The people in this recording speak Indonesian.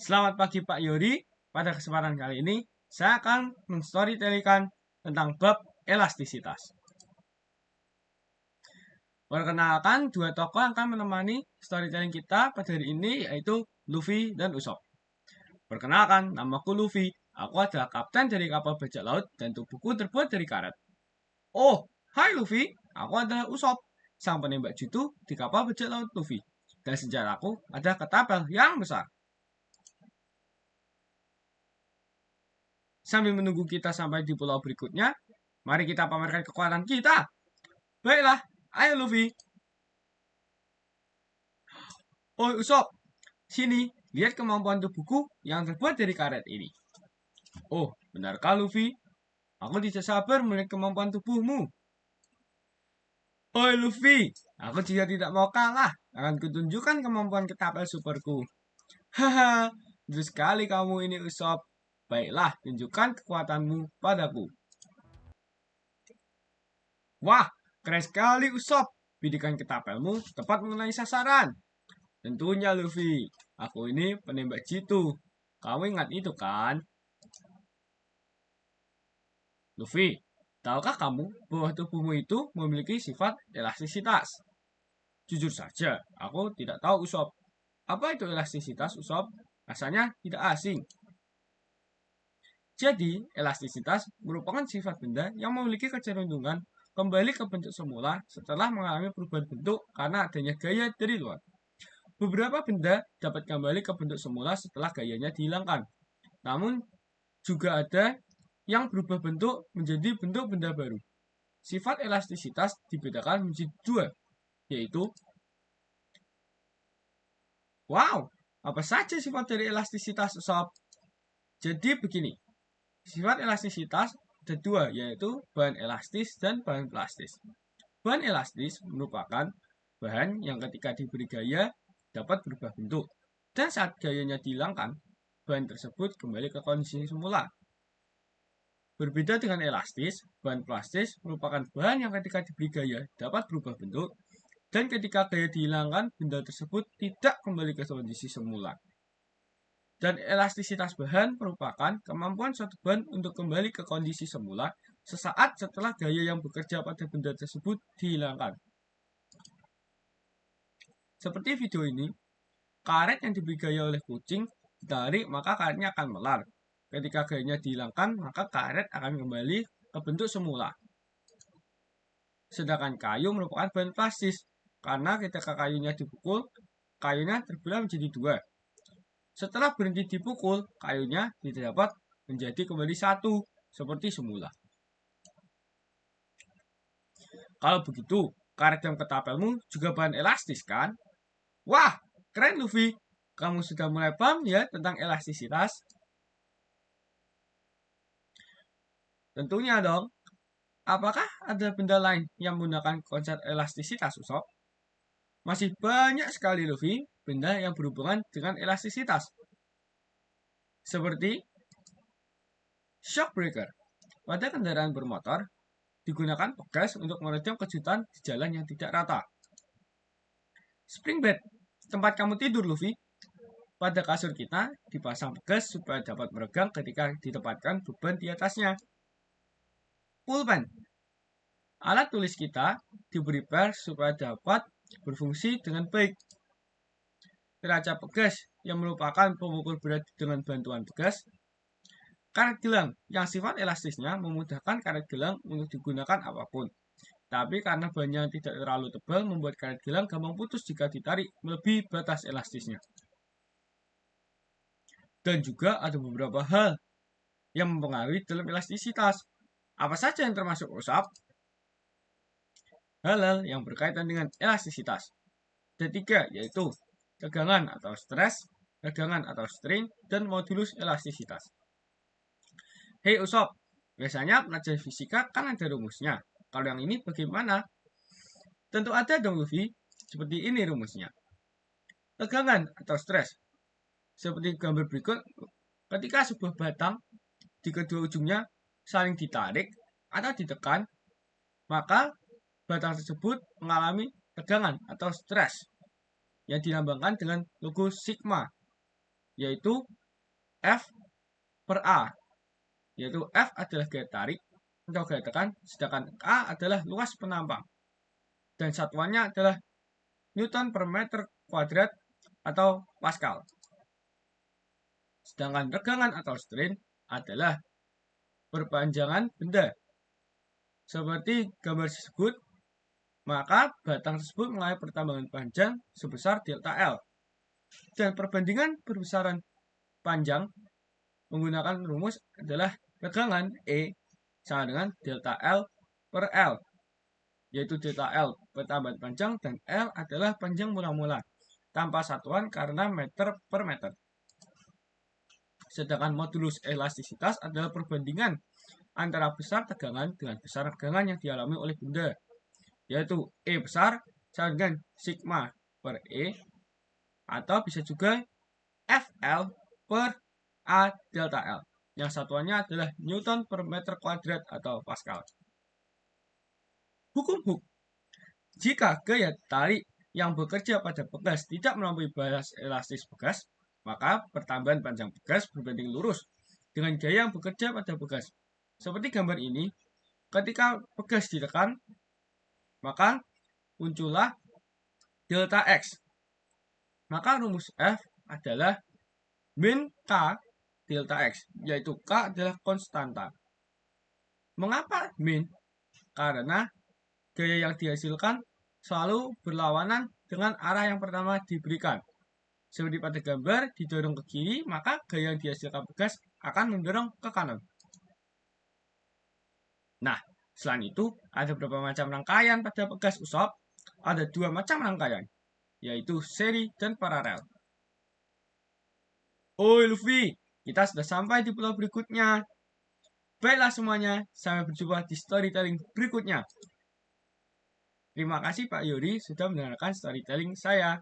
Selamat pagi Pak Yori. Pada kesempatan kali ini, saya akan men-storytellingkan tentang bab elastisitas. Perkenalkan, dua tokoh yang akan menemani storytelling kita pada hari ini yaitu Luffy dan Usopp. Perkenalkan, namaku Luffy. Aku adalah kapten dari kapal bajak laut dan tubuhku terbuat dari karet. Oh, hai Luffy. Aku adalah Usopp, sang penembak jitu di kapal bajak laut Luffy. Dan senjataku ada ketapel yang besar. Sambil menunggu kita sampai di pulau berikutnya, mari kita pamerkan kekuatan kita. Baiklah, ayo Luffy. Oh Usopp, sini, lihat kemampuan tubuhku yang terbuat dari karet ini. Oh, benarkah Luffy? Aku tidak sabar melihat kemampuan tubuhmu. Oh Luffy, aku juga tidak mau kalah. Akan kutunjukkan kemampuan ketapel superku. Haha, lucu sekali kamu ini Usopp. Baiklah, tunjukkan kekuatanmu padaku. Wah, keren sekali Usopp. Bidikan ketapelmu tepat mengenai sasaran. Tentunya Luffy, aku ini penembak jitu. Kamu ingat itu kan? Luffy, tahukah kamu bahwa tubuhmu itu memiliki sifat elastisitas? Jujur saja, aku tidak tahu Usopp. Apa itu elastisitas Usopp? Rasanya tidak asing. Jadi, elastisitas merupakan sifat benda yang memiliki kecenderungan kembali ke bentuk semula setelah mengalami perubahan bentuk karena adanya gaya dari luar. Beberapa benda dapat kembali ke bentuk semula setelah gayanya dihilangkan. Namun, juga ada yang berubah bentuk menjadi bentuk benda baru. Sifat elastisitas dibedakan menjadi dua, yaitu wow, apa saja sifat dari elastisitas sob? Jadi begini, sifat elastisitas ada dua, yaitu bahan elastis dan bahan plastis. Bahan elastis merupakan bahan yang ketika diberi gaya dapat berubah bentuk, dan saat gayanya dihilangkan, bahan tersebut kembali ke kondisi semula. Berbeda dengan elastis, bahan plastis merupakan bahan yang ketika diberi gaya dapat berubah bentuk, dan ketika gaya dihilangkan, benda tersebut tidak kembali ke kondisi semula. Dan elastisitas bahan merupakan kemampuan suatu bahan untuk kembali ke kondisi semula sesaat setelah gaya yang bekerja pada benda tersebut dihilangkan. Seperti video ini, karet yang diberi gaya oleh kucing ditarik maka karetnya akan melar. Ketika gayanya dihilangkan, maka karet akan kembali ke bentuk semula. Sedangkan kayu merupakan bahan plastis, karena ketika kayunya dipukul, kayunya terbelah menjadi dua. Setelah berhenti dipukul, kayunya tidak dapat menjadi kembali satu, seperti semula. Kalau begitu, karet dan ketapelmu juga bahan elastis kan? Wah, keren Luffy. Kamu sudah mulai paham ya tentang elastisitas? Tentunya dong. Apakah ada benda lain yang menggunakan konsep elastisitas, Usopp? Masih banyak sekali Luffy benda yang berhubungan dengan elastisitas. Seperti shock breaker. Pada kendaraan bermotor, digunakan pegas untuk meredam kejutan di jalan yang tidak rata. Spring bed, tempat kamu tidur Luffy. Pada kasur kita dipasang pegas supaya dapat meregang ketika ditempatkan beban di atasnya. Pulpen, alat tulis kita diberi pers supaya dapat berfungsi dengan baik. Neraca pegas yang merupakan pemukul berat dengan bantuan pegas. Karet gelang yang sifat elastisnya memudahkan karet gelang untuk digunakan apapun. Tapi karena bahannya tidak terlalu tebal, membuat karet gelang gampang putus jika ditarik melebihi batas elastisnya. Dan juga ada beberapa hal yang mempengaruhi dalam elastisitas. Apa saja yang termasuk Usopp? Hal-hal yang berkaitan dengan elastisitas. Ada tiga, yaitu tegangan atau stres, tegangan atau strain, dan modulus elastisitas. Hei Usopp, biasanya pelajaran fisika kan ada rumusnya. Kalau yang ini bagaimana? Tentu ada dong Luffy. Seperti ini rumusnya. Tegangan atau stres. Seperti gambar berikut, ketika sebuah batang di kedua ujungnya saling ditarik atau ditekan, maka batang tersebut mengalami tegangan atau stres yang dilambangkan dengan logo sigma. yaitu F per A, yaitu F adalah gaya tarik atau gaya tekan, sedangkan A adalah luas penampang. Dan satuannya adalah Newton per meter kuadrat atau Pascal. Sedangkan regangan atau strain adalah perpanjangan benda. Seperti gambar tersebut, maka batang tersebut mengalami pertambangan panjang sebesar delta L. Dan perbandingan perbesaran panjang menggunakan rumus adalah regangan E sama dengan delta L per L, yaitu delta L pertambahan panjang dan L adalah panjang mula-mula tanpa satuan karena meter per meter. Sedangkan modulus elastisitas adalah perbandingan antara besar tegangan dengan besar regangan yang dialami oleh benda, yaitu E besar sama dengan sigma per E, atau bisa juga FL per A delta L, yang satuannya adalah Newton per meter kuadrat atau Pascal. Hukum Hooke. Jika gaya tarik yang bekerja pada bekas tidak melampaui batas elastis bekas, maka pertambahan panjang bekas berbanding lurus dengan gaya yang bekerja pada bekas. Seperti gambar ini, ketika bekas ditekan, maka muncullah delta X. Maka rumus F adalah min K delta X, yaitu K adalah konstanta. Mengapa min? Karena gaya yang dihasilkan selalu berlawanan dengan arah yang pertama diberikan. Seperti pada gambar, didorong ke kiri, maka gaya yang dihasilkan bekas akan mendorong ke kanan. Nah, selain itu, ada beberapa macam rangkaian pada bekas usap. Ada 2 macam rangkaian, yaitu seri dan paralel. Oi Luffy, kita sudah sampai di pulau berikutnya. Baiklah semuanya, sampai berjumpa di storytelling berikutnya. Terima kasih Pak Yuri sudah mendengarkan storytelling saya.